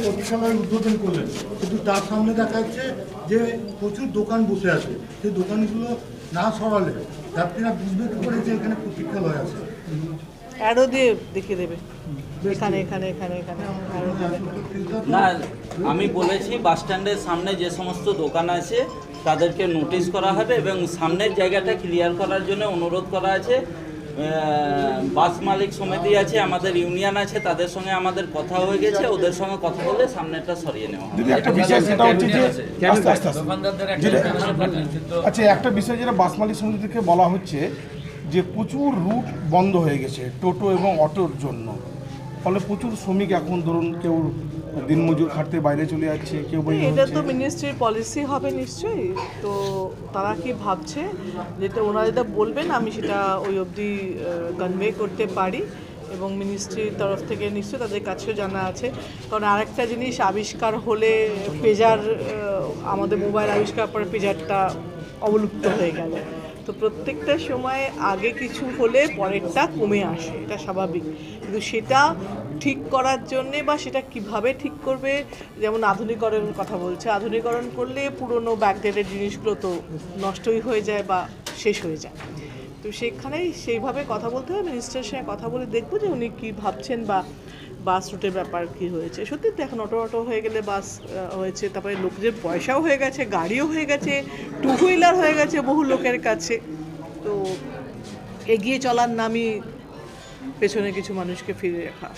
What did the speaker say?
প্রতীক্ষালয়ের উদ্বোধন করলেন, কিন্তু তার সামনে দেখা যাচ্ছে যে প্রচুর দোকান বসে আছে। সেই দোকানগুলো না সরালে যাত্রীরা বুঝবে কি করে যে এখানে প্রতীক্ষালয় আছে? অ্যারো দিয়ে দেখিয়ে দেবে, এখানে এখানে এখানে এখানে অ্যারো দিয়ে দেখাবে। না, আমি বলেছি বাস স্ট্যান্ডের সামনে যে সমস্ত দোকান আছে তাদেরকে নোটিশ করা হবে এবং সামনের জায়গাটা ক্লিয়ার করার জন্য অনুরোধ করা আছে। বাস মালিক সমিতি আছে, আমাদের ইউনিয়ন আছে, তাদের সঙ্গে আমাদের কথা হয়ে গেছে, ওদের সঙ্গে কথা বলে সামনেটা সরিয়ে নেওয়া হবে। একটা বিষয় সেটা হচ্ছে যে আচ্ছা, একটা বিষয় যেটা বাস মালিক সমিতি থেকে বলা হচ্ছে যে প্রচুর রুট বন্ধ হয়ে গেছে টোটো এবং অটোর জন্য, ফলে প্রচুর শ্রমিক এখন ধরুন কেউ দিনমজুর খাটতে বাইরে চলে যাচ্ছে, কেউ এটা তো মিনিস্ট্রির পলিসি হবে নিশ্চয়ই। তো তারা কি ভাবছে যেটা ওনারা যেটা বলবেন আমি সেটা ওই অবধি কনভে করতে পারি, এবং মিনিস্ট্রির তরফ থেকে নিশ্চয়ই তাদের কাছেও জানা আছে। কারণ আরেকটা জিনিস আবিষ্কার হলে পেজার, আমাদের মোবাইল আবিষ্কার পরে পেজারটা অবলুপ্ত হয়ে গেল। তো প্রত্যেকটা সময় আগে কিছু হলে পরেরটা কমে আসে, এটা স্বাভাবিক। কিন্তু সেটা ঠিক করার জন্যে বা সেটা কিভাবে ঠিক করবে, যেমন আধুনিকরণের কথা বলছে, আধুনিকরণ করলে পুরনো ব্যাকডেটেড জিনিসগুলো তো নষ্টই হয়ে যায় বা শেষ হয়ে যায়। তো সেখানেই সেইভাবে কথা বলতে হবে, মিনিস্টারের সঙ্গে কথা বলে দেখবো যে উনি কী ভাবছেন বা বাস রুটের ব্যাপার কী হয়েছে। সত্যি তো এখন অটো হয়ে গেলে বাস হয়েছে, তারপরে লোকদের পয়সাও হয়ে গেছে, গাড়িও হয়ে গেছে, টু হুইলার হয়ে গেছে বহু লোকের কাছে। তো এগিয়ে চলার নামই পেছনে কিছু মানুষকে ফিরে রাখা।